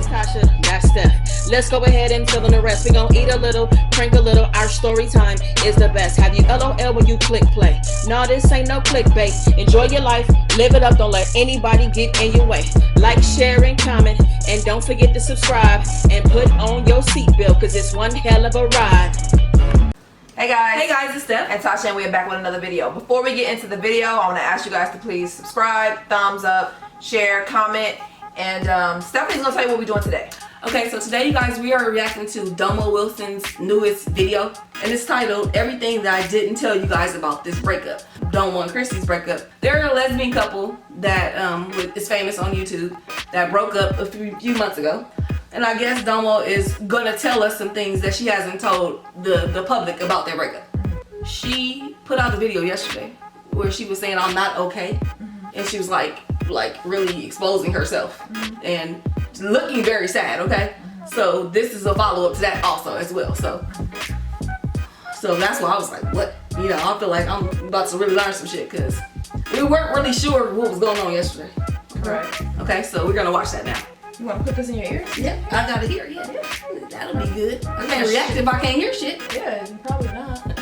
name's Tasha, that's Steph. Let's go ahead and fill in the rest. We gon' eat a little, prank a little. Our story time is the best. Have you LOL when you click play? No, this ain't no clickbait. Enjoy your life, live it up. Don't let anybody get in your way. Like, share, and comment, and don't forget to subscribe and put on your seatbelt, cause it's one hell of a ride. Hey guys, it's Steph and Tasha, and we are back with another video. Before we get into the video, I want to ask you guys to please subscribe, thumbs up, share, comment, and Stephanie's gonna tell you what we're doing today. Okay, so today, you guys, we are reacting to Domo Wilson's newest video, and it's titled "Everything That I Didn't Tell You Guys About This Breakup." Domo and Chrissy's breakup. They're a lesbian couple that is famous on YouTube that broke up a few months ago. And I guess Domo is gonna tell us some things that she hasn't told the public about their breakup. She put out a video yesterday where she was saying, "I'm not okay," and she was like really exposing herself and looking very sad. Okay, so this is a follow-up to that also as well. So that's why I was like, what? You know, I feel like I'm about to really learn some shit because we weren't really sure what was going on yesterday. Right. Okay, so we're gonna watch that now. You want to put this in your ears? Yeah, I gotta hear. Yeah, that'll be good. I can't react if I can't hear shit. Yeah, probably not.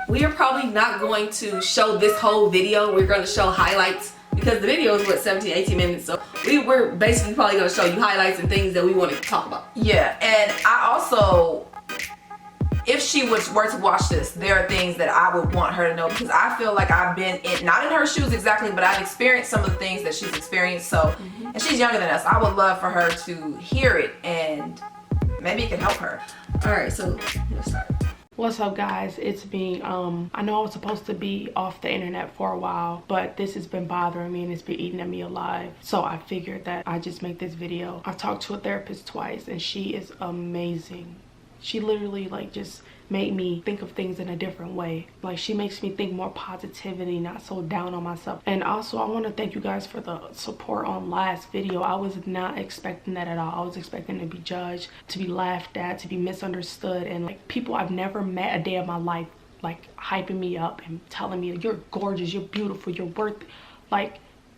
We are probably not going to show this whole video. We're going to show highlights because the video is what, 17-18 minutes. So we're basically probably going to show you highlights and things that we want to talk about. Yeah, and I also, if she were to watch this, there are things that I would want her to know, because I feel like I've been not in her shoes exactly, but I've experienced some of the things that she's experienced. So, and she's younger than us. I would love for her to hear it, and maybe it can help her. All right, so let's start. What's up, guys? It's me. I know I was supposed to be off the internet for a while, but this has been bothering me and it's been eating at me alive. So I figured that I just make this video. I talked to a therapist twice and she is amazing. She literally just made me think of things in a different way. Like, she makes me think more positivity, not so down on myself. And also, I want to thank you guys for the support on last video. I was not expecting that at all. I was expecting to be judged, to be laughed at, to be misunderstood, and people I've never met a day of my life hyping me up and telling me you're gorgeous, you're beautiful, you're worth.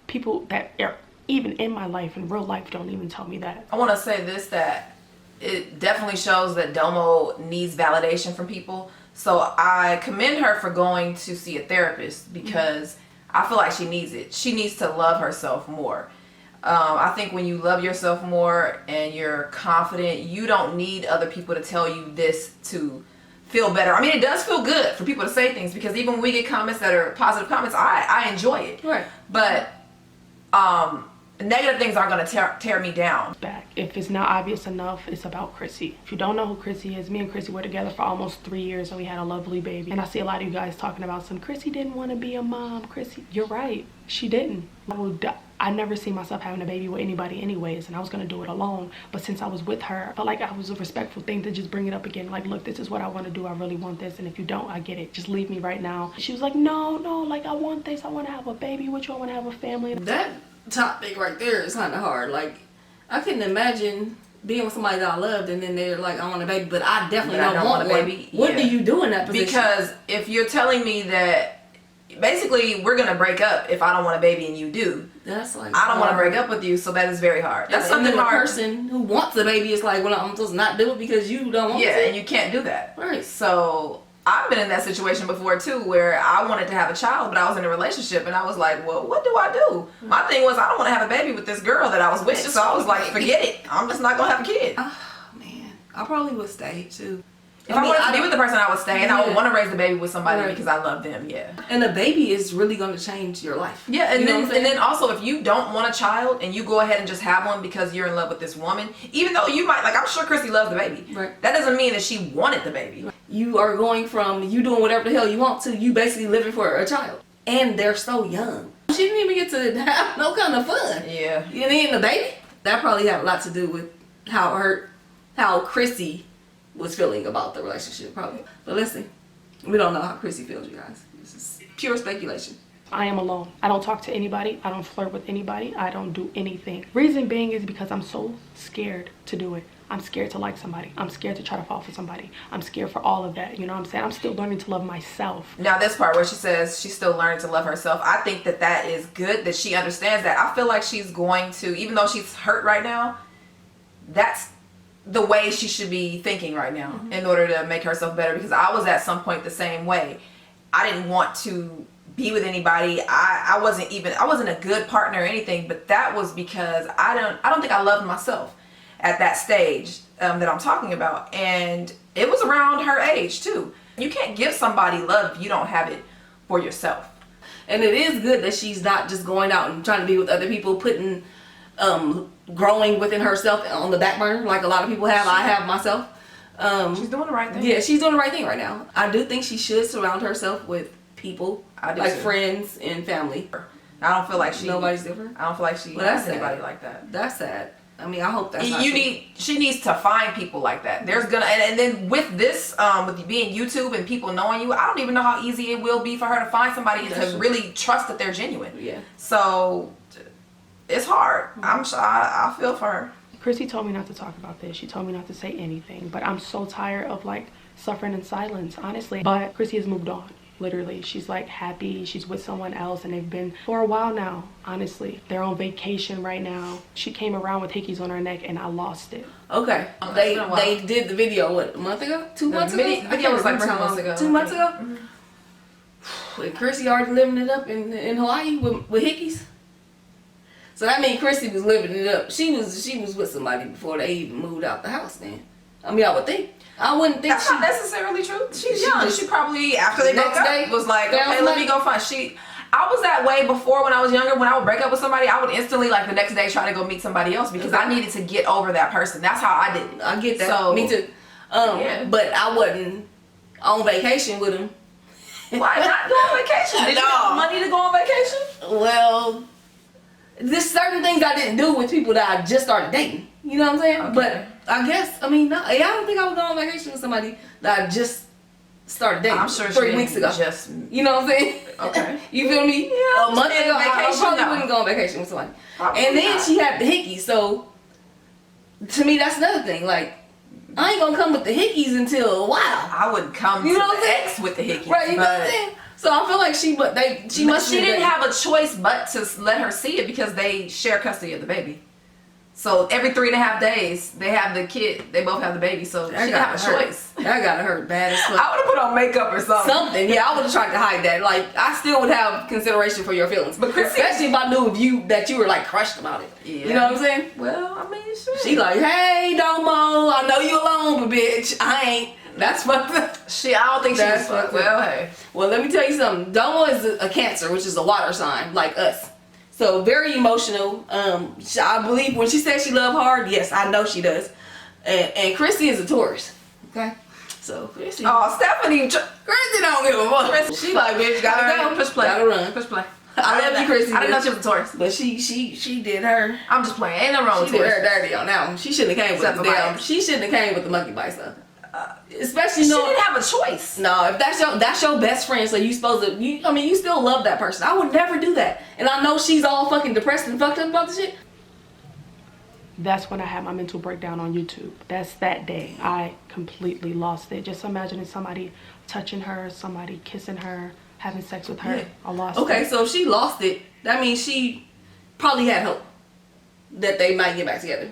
People that are even in my life in real life don't even tell me that. I want to say this, that it definitely shows that Domo needs validation from people. So I commend her for going to see a therapist, because I feel like she needs it. She needs to love herself more. I think when you love yourself more and you're confident, you don't need other people to tell you this to feel better. I mean, it does feel good for people to say things, because even when we get comments that are positive comments, I enjoy it. Right. But negative things aren't going to tear me down. Back. If it's not obvious enough, it's about Chrissy. If you don't know who Chrissy is, me and Chrissy were together for almost 3 years and we had a lovely baby. And I see a lot of you guys talking about Chrissy didn't want to be a mom. Chrissy, you're right. She didn't. I never see myself having a baby with anybody anyways, and I was going to do it alone. But since I was with her, I felt like it was a respectful thing to just bring it up again. Like, look, this is what I want to do. I really want this. And if you don't, I get it. Just leave me right now. She was like, no, I want this. I want to have a baby with you. I want to have a family. That topic right there is kind of hard. I couldn't imagine being with somebody that I loved and then they're like, I want a baby, but I definitely don't want a baby. What do you do in that position? Because if you're telling me that basically we're gonna break up if I don't want a baby and you do, that's I don't want to break up with you, so that is very hard. That's something hard. The person who wants a baby is like, well, I'm supposed to not do it because you don't want to. Yeah, and you can't do that. Right. So I've been in that situation before too, where I wanted to have a child, but I was in a relationship and I was like, well, what do I do? My thing was, I don't want to have a baby with this girl that I was with, so I was like, forget it. I'm just not gonna have a kid. Oh man, I probably would stay too. If I wanted to be with the person, I would stay, and I would want to raise the baby with somebody because I love them. Yeah. And a baby is really going to change your life. Yeah, and then also, if you don't want a child and you go ahead and just have one because you're in love with this woman, even though you might, I'm sure Chrissy loves the baby. Right. That doesn't mean that she wanted the baby. You are going from you doing whatever the hell you want to you basically living for a child, and they're so young. She didn't even get to have no kind of fun. Yeah. You need the baby. That probably had a lot to do with how Chrissy was feeling about the relationship, probably. But listen, we don't know how Chrissy feels, you guys. This is pure speculation. I am alone. I don't talk to anybody. I don't flirt with anybody. I don't do anything. Reason being is because I'm so scared to do it. I'm scared to like somebody. I'm scared to try to fall for somebody. I'm scared for all of that. You know what I'm saying? I'm still learning to love myself. Now this part where she says she's still learning to love herself, I think that that is good that she understands that. I feel like she's going to, even though she's hurt right now, that's the way she should be thinking right now in order to make herself better, because I was at some point the same way. I didn't want to be with anybody. I wasn't a good partner or anything, but that was because I don't think I loved myself at that stage that I'm talking about. And it was around her age too. You can't give somebody love if you don't have it for yourself. And it is good that she's not just going out and trying to be with other people, putting growing within herself on the back burner like a lot of people have. I have myself. She's doing the right thing. Yeah, she's doing the right thing right now. I do think she should surround herself with people like friends and family. I don't feel like nobody's different. I don't feel like she has anybody like that. That's sad. I mean, I hope that's not she needs to find people like that. There's gonna and then with this with you being YouTube and people knowing you, I don't even know how easy it will be for her to find somebody to really trust that they're genuine. Yeah. So it's hard. I'm sure I feel for her. Chrissy told me not to talk about this. She told me not to say anything, but I'm so tired of like suffering in silence, honestly. But Chrissy has moved on. Literally, she's like happy, she's with someone else, and they've been for a while now. Honestly, they're on vacation right now. She came around with hickeys on her neck and I lost it. Okay, they did the video what, a month ago, 2 months ago. The video was like 2 months ago. 2 months ago. And Chrissy already living it up in Hawaii with hickeys. So that means Chrissy was living it up. She was with somebody before they even moved out the house. Then I mean, I would think. I wouldn't think that's not necessarily true. She's young. She probably after they broke up was like, okay, let me go find. I was that way before when I was younger. When I would break up with somebody, I would instantly like the next day try to go meet somebody else because I needed to get over that person. That's how I did it. I get that. So, me too. But I wasn't on vacation with him. Why not go on vacation? Did you have money to go on vacation? Well, there's certain things I didn't do with people that I just started dating. You know what I'm saying? Okay. But I guess, I mean, no, I don't think I would go on vacation with somebody that I just started dating. I'm sure 3 weeks ago. You know what I'm saying? Okay. You feel me? Yeah, a month ago, I probably no. wouldn't go on vacation with somebody. Probably and then not. she had the hickeys, so to me, that's another thing. Like, I ain't gonna come with the hickeys until a while. I would come You to know what the I'm saying? ex with the hickeys. Right, you know what I'm saying? So I feel like she didn't have a choice but to let her see it because they share custody of the baby. So every 3.5 days they have the kid. They both have the baby. So she didn't have a choice. That gotta hurt bad as fuck. I would have put on makeup or something. Yeah, I would have tried to hide that. Like, I still would have consideration for your feelings, but especially if I knew that you were like crushed about it. Yeah. You know what I'm saying? Well, I mean, sure. She like, hey, Domo, I know you alone, but bitch, I ain't. That's fucked up. I don't think she's fucked. Well, hey. Well, let me tell you something. Domo is a Cancer, which is a water sign, like us. So very emotional. I believe when she says she love hard, yes, I know she does. And Chrissy is a Taurus. Okay, so Chrissy. Oh, Stephanie. Chrissy don't give a fuck. She like, bitch, gotta go. Push play. Gotta run. Push play. I love you, Chrissy. I didn't know she was a Taurus. But she did her. I'm just playing. Ain't nothing wrong with She did Taurus. her dirty on that one. She shouldn't have came with the damn. She shouldn't have came with the monkey bite stuff. Especially she didn't have a choice. No, if that's your best friend, so you supposed to. You still love that person. I would never do that. And I know she's all fucking depressed and fucked up about the shit. That's when I had my mental breakdown on YouTube. That's that day. I completely lost it. Just imagining somebody touching her, somebody kissing her, having sex with her. Yeah. I lost it. Okay, so if she lost it, that means she probably had hope that they might get back together.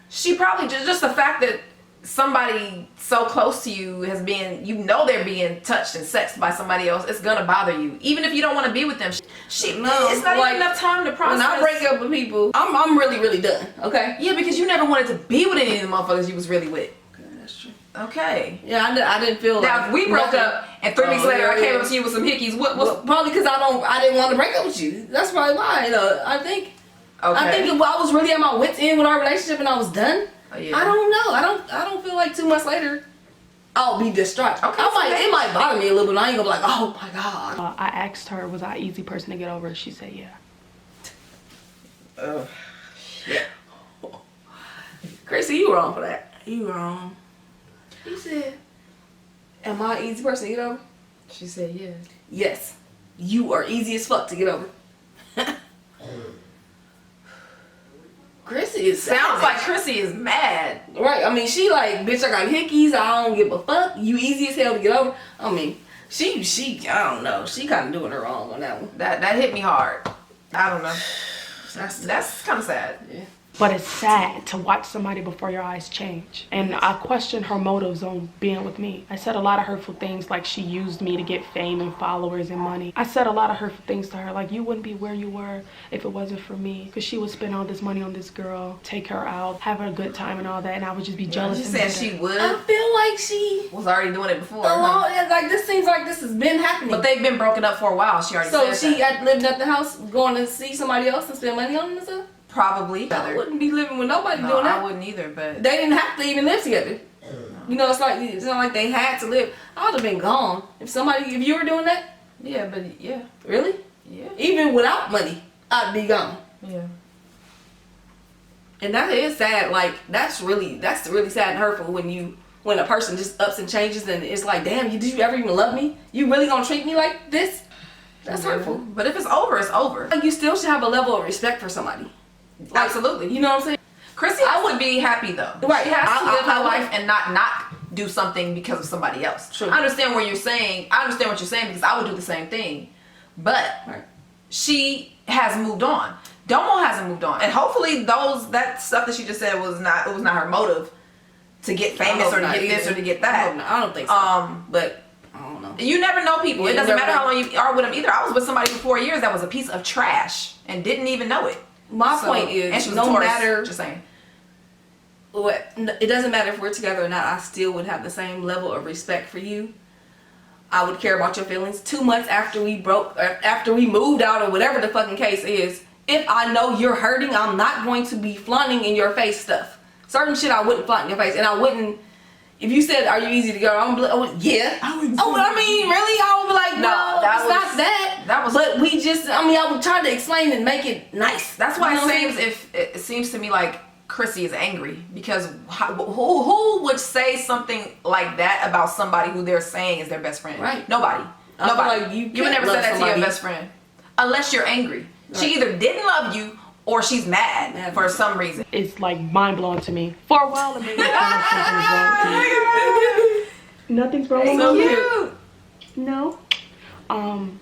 She probably just the fact that somebody so close to you has been, they're being touched and sexed by somebody else, it's gonna bother you. Even if you don't want to be with them. It's not even enough time to process. When I break up with people, I'm really, really done, okay? Yeah, because you never wanted to be with any of the motherfuckers you was really with. Okay, that's true. Okay. Yeah, I didn't feel now, like... if we broke up and 3 weeks later I came up to you with some hickeys, what probably because I didn't want to break up with you. That's probably why, I think... Okay. I think if I was really at my wit's end with our relationship and I was done, yeah. I don't know. I don't feel like 2 months later I'll be distraught. Okay, it might bother me a little bit. I ain't gonna be like, oh my god. I asked her, was I an easy person to get over? She said, yeah. Oh, yeah. Chrissy, you wrong for that. You wrong. You said, am I an easy person to get over? She said, yeah. Yes. You are easy as fuck to get over. Chrissy is sounds like Chrissy is mad. Right, I mean, she like, bitch, I got hickeys, I don't give a fuck. You easy as hell to get over. I mean, she I don't know. She kind of doing her wrong on that one. That hit me hard. I don't know. That's kind of sad. Yeah. But it's sad to watch somebody before your eyes change. And I question her motives on being with me. I said a lot of hurtful things, like she used me to get fame and followers and money. I said a lot of hurtful things to her, like you wouldn't be where you were if it wasn't for me. Because she would spend all this money on this girl, take her out, have her a good time and all that, and I would just be jealous. She said she would. I feel like she was already doing it before. Like this seems like this has been happening. But they've been broken up for a while. She already said So she that. lived at the house, going to see somebody else and spend money on them and stuff? Probably. I wouldn't be living with nobody No, doing that. I wouldn't either, but They didn't have to even live together. You know, it's not like they had to live. I would have been gone if you were doing that. yeah, but yeah, Really? yeah, Even without money, I'd be gone. yeah. And that is sad. Like that's really sad and hurtful when a person just ups and changes and it's like, damn, did you ever even love me? You really gonna treat me like this? That's hurtful. But if it's over, it's over. Like you still should have a level of respect for somebody. Like, Absolutely. You know what I'm saying? Chrissy, I would be happy though. Right. She has to live I her would. life and not do something because of somebody else. True. I understand what you're saying. I understand what you're saying because I would do the same thing. But Right. she has moved on. Domo hasn't moved on, and hopefully that stuff that she just said was not her motive to get famous or to get this or to get that. I don't think so. But I don't know. You never know people. Yeah, It doesn't you never matter how know. long you are with them either. I was with somebody for 4 years that was a piece of trash and didn't even know it. My point and is, she was no a Taurus, matter just saying. what, it doesn't matter if we're together or not. I still would have the same level of respect for you. I would care about your feelings. 2 months after we moved out or whatever the fucking case is, if I know you're hurting, I'm not going to be flaunting in your face stuff. Certain shit I wouldn't flaunt in your face, and I wouldn't. If you said, "Are you easy to go?" I'm like, yeah. I mean, really? I would be like, no, it's not that. That was. But I would try to explain and make it nice. That's why You know what I'm it seems to me like Chrissy is angry because who would say something like that about somebody who they're saying is their best friend? Right. Nobody. I feel Nobody. like you would never can't say that love to your somebody. best friend unless you're angry. Right. She either didn't love you or she's mad for some reason. It's like mind-blowing to me. For a while, it made me feel like something's wrong with me. Nothing's wrong with So me. cute. No.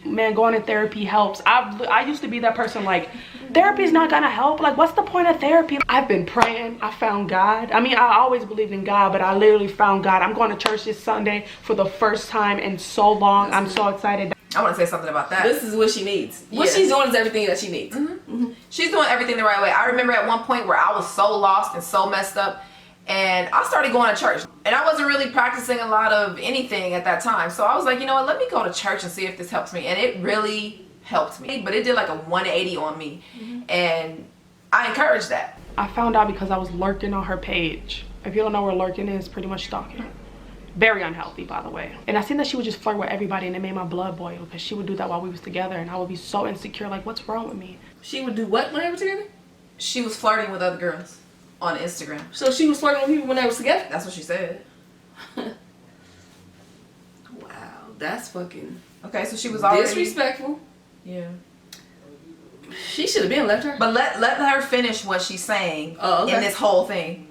Man, going to therapy helps. I used to be that person like, therapy's not gonna help. Like, what's the point of therapy? I've been praying. I found God. I mean, I always believed in God, but I literally found God. I'm going to church this Sunday for the first time in so long. I'm so excited. I want to say something about that. This is what she needs. What she's doing is everything that she needs. Mm-hmm. She's doing everything the right way. I remember at one point where I was so lost and so messed up, and I started going to church. And I wasn't really practicing a lot of anything at that time. So I was like, you know what, let me go to church and see if this helps me. And it really helped me. But it did like a 180 on me. And I encourage that. I found out because I was lurking on her page. If you don't know what lurking is, pretty much stalking. Very unhealthy, by the way. And I seen that she would just flirt with everybody, and it made my blood boil because she would do that while we was together, and I would be so insecure, like, what's wrong with me? She would do what when they were together? She was flirting with other girls on Instagram. So she was flirting with people when they were together? That's what she said. Wow, that's fucking Okay, so she was already disrespectful. Yeah. She should have been left her. But let her finish what she's saying Oh, okay. in this whole thing.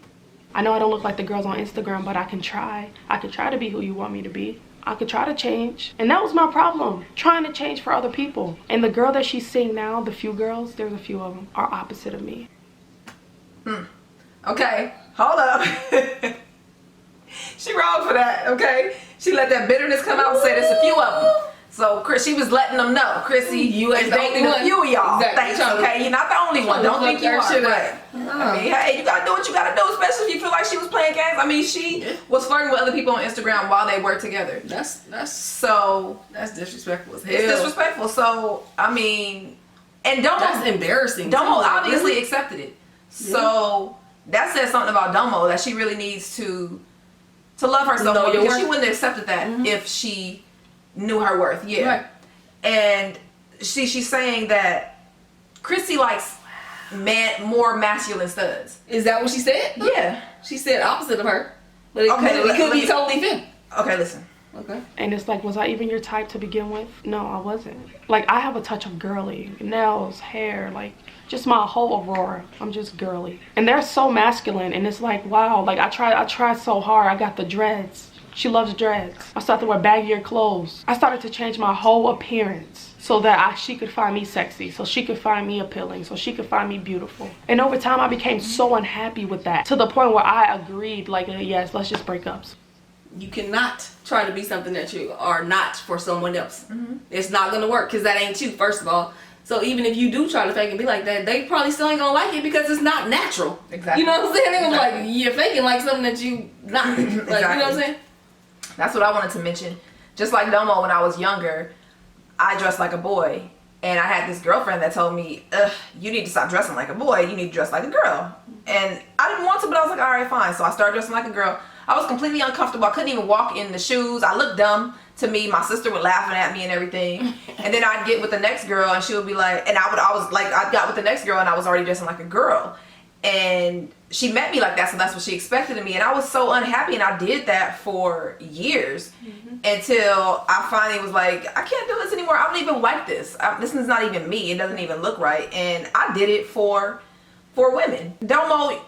I know I don't look like the girls on Instagram, but I can try. I could try to be who you want me to be. I could try to change. And that was my problem, trying to change for other people. And the girl that she's seeing now, the few girls, there's a few of them, are opposite of me. Okay, hold up. She wrong for that, okay? She let that bitterness come out and say there's a few of them. So Chris, she was letting them know, Chrissy, you ain't dating a few of y'all. Exactly. Thanks, okay? You're not the only one. Don't think you are. Shit Right. I mean, hey, you gotta do what you gotta do, especially if you feel like she was playing games. I mean, she was flirting with other people on Instagram while they were together. That's disrespectful as hell. It's disrespectful. So I mean, and Domo, That's embarrassing. Domo too. obviously Really? accepted it. So that says something about Domo, that she really needs to love herself Know more, your because she worth. wouldn't have accepted that if she knew her worth. Yeah. Right. And she's saying that Chrissy likes more masculine studs. Is that what she said? Yeah. She said opposite of her. But it Okay, could be totally fit. Okay, listen. Okay. And it's like, was I even your type to begin with? No, I wasn't. Like, I have a touch of girly. Nails, hair, like, just my whole aurora. I'm just girly. And they're so masculine, and it's like, wow, like, I tried so hard. I got the dreads. She loves dreads. I started to wear baggier clothes. I started to change my whole appearance. so that she could find me sexy, so she could find me appealing, so she could find me beautiful. And over time, I became so unhappy with that, to the point where I agreed, like, yes, let's just break up. You cannot try to be something that you are not for someone else. It's not gonna work, because that ain't you, first of all. So even if you do try to fake and be like that, they probably still ain't gonna like it, because it's not natural. Exactly. You know what I'm saying? They're gonna be like, you're faking like something that you not. Like, Exactly. you know what I'm saying? That's what I wanted to mention. Just like Domo, when I was younger, I dressed like a boy. And I had this girlfriend that told me, you need to stop dressing like a boy. You need to dress like a girl. And I didn't want to, but I was like, all right, fine. So I started dressing like a girl. I was completely uncomfortable. I couldn't even walk in the shoes. I looked dumb to me. My sister was laughing at me and everything. And then I'd get with the next girl and she would be like, and I got with the next girl and I was already dressing like a girl. And she met me like that, so that's what she expected of me. And I was so unhappy, and I did that for years until I finally was like, I can't do this anymore. I don't even like this. This is not even me. It doesn't even look right. And I did it for women. Domo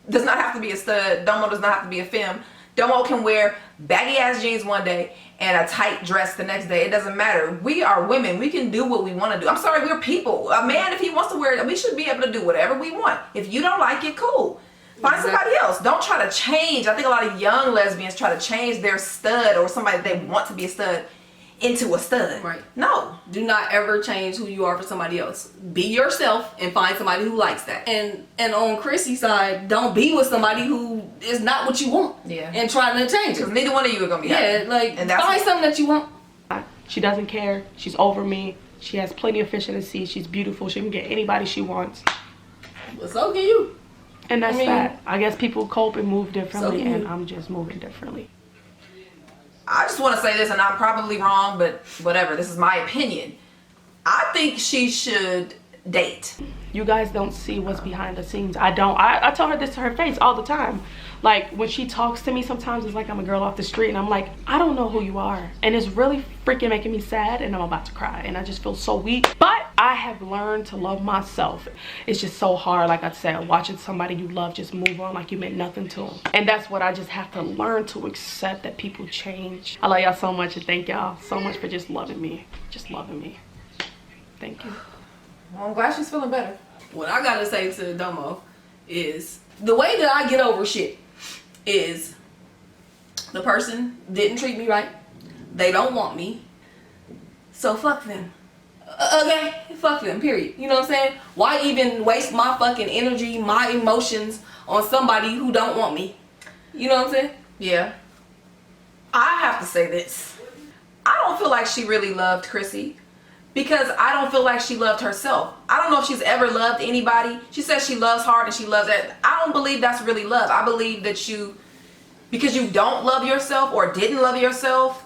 does not have to be a stud. Domo does not have to be a femme. Domo can wear baggy ass jeans one day and a tight dress the next day. It doesn't matter. We are women. We can do what we want to do. I'm sorry, we're people. A man, if he wants to wear it, we should be able to do whatever we want. If you don't like it, cool. Find somebody else. Don't try to change. I think a lot of young lesbians try to change their stud or somebody they want to be a stud into a stud. Right. No. Do not ever change who you are for somebody else. Be yourself and find somebody who likes that. And on Chrissy's side, don't be with somebody who is not what you want. Yeah. And trying to change Because it. neither one of you are going to be happy. Yeah, like, And that's find something that you want. She doesn't care. She's over me. She has plenty of fish in the sea. She's beautiful. She can get anybody she wants. But so can you. And that's I mean, that. I guess people cope and move differently, so can and you. I'm just moving differently. I just want to say this, and I'm probably wrong, but whatever. This is my opinion. I think she should date. You guys don't see what's behind the scenes. I don't. I tell her this to her face all the time. Like, when she talks to me, sometimes it's like I'm a girl off the street, and I'm like, I don't know who you are. And it's really freaking making me sad, and I'm about to cry, and I just feel so weak. But I have learned to love myself. It's just so hard, like I said, watching somebody you love just move on like you meant nothing to them. And that's what I just have to learn to accept, that people change. I love y'all so much, and thank y'all so much for just loving me. Just loving me. Thank you. Well, I'm glad she's feeling better. What I gotta say to Domo is, the way that I get over shit is, the person didn't treat me right. They don't want me. So fuck them. Okay? Fuck them, period. You know what I'm saying? Why even waste my fucking energy, my emotions on somebody who don't want me? You know what I'm saying? Yeah. I have to say this. I don't feel like she really loved Chrissy, because I don't feel like she loved herself. I don't know if she's ever loved anybody. She says she loves hard and she loves that. I don't believe that's really love. I believe that because you don't love yourself or didn't love yourself,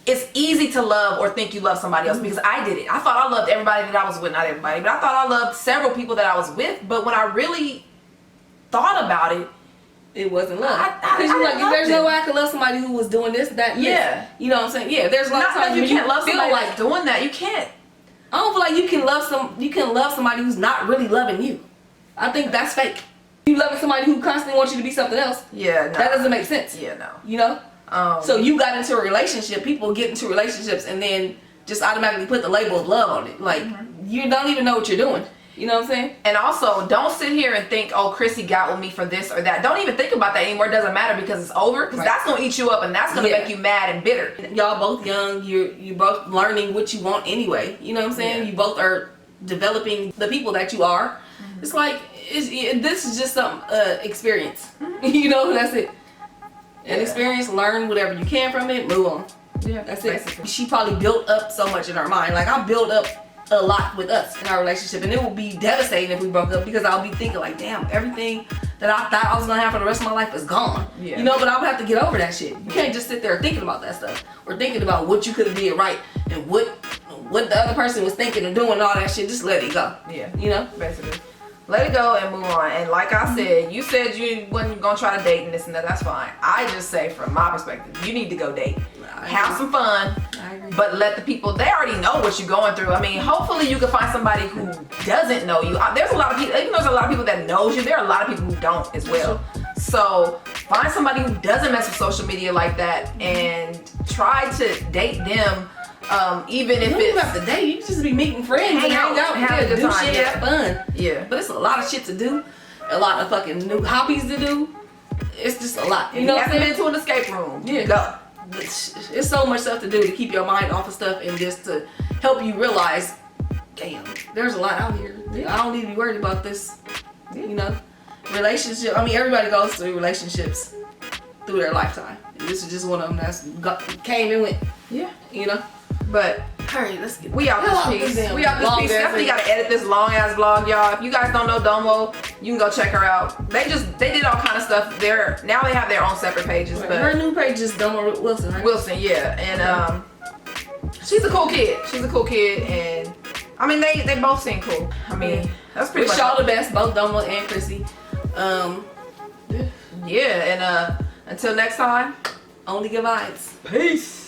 it's easy to love or think you love somebody else, because I did it. I thought I loved everybody that I was with, not everybody, but I thought I loved several people that I was with. But when I really thought about it, it wasn't love. I Because you're like, loved there's it. no way I could love somebody who was doing this, that, and Yeah. this. You know what I'm saying? Yeah, there's a lot not of that times you when can't love feel somebody like, like doing that. You can't. I don't feel like you can love somebody who's not really loving you. I think that's fake. You loving somebody who constantly wants you to be something else. Yeah, no. That doesn't make sense. Yeah, no. You know? So you got into a relationship, people get into relationships and then just automatically put the label of love on it. Like, you don't even know what you're doing. You know what I'm saying? And also, don't sit here and think, oh, Chrissy got with me for this or that. Don't even think about that anymore. It doesn't matter, because it's over. Because that's going to eat you up, and that's going to make you mad and bitter. Y'all both young. You're both learning what you want anyway. You know what I'm saying? Yeah. You both are developing the people that you are. It's like, this is just some experience. You know, that's it. An experience, learn whatever you can from it, move on. Yeah, That's it. basically. She probably built up so much in her mind. Like, I built up a lot with us in our relationship, and it would be devastating if we broke up, because I'll be thinking like, damn, everything that I thought I was gonna have for the rest of my life is gone. Yeah. You know, but I would have to get over that shit. You can't just sit there thinking about that stuff, or thinking about what you could have did right and what the other person was thinking and doing, all that shit. Just let it go. Yeah. You know? Basically. Let it go and move on. And like I said, you said you wasn't going to try to date and this and that. That's fine. I just say, from my perspective, you need to go date. Have some fun. I agree. But let the people, they already know what you're going through. I mean, hopefully you can find somebody who doesn't know you. There's a lot of people, even though there's a lot of people that knows you, there are a lot of people who don't as well. So find somebody who doesn't mess with social media like that and try to date them Even if you don't even it's have to date, you can just be meeting friends and hang out, have a good do time, shit, yeah. have fun. yeah. But it's a lot of shit to do, a lot of fucking new hobbies to do. It's just a lot. You know, haven't been to an escape room. Yeah. Go. It's so much stuff to do to keep your mind off of stuff and just to help you realize, damn, there's a lot out here. I don't need to be worried about this. You know, relationship. I mean, everybody goes through relationships through their lifetime. This is just one of them that's came and went. Yeah. You know. But Hurry, let's get. we out this piece. We out this piece. Stephanie got to edit this long ass vlog, y'all. If you guys don't know Domo, you can go check her out. They did all kind of stuff. Now they have their own separate pages. But her new page is Domo Wilson, right? Wilson, yeah, and she's a cool kid. She's a cool kid, and I mean they both seem cool. I mean that's pretty Wish much y'all the best, both Domo and Chrissy. Yeah, and until next time, only good vibes. peace.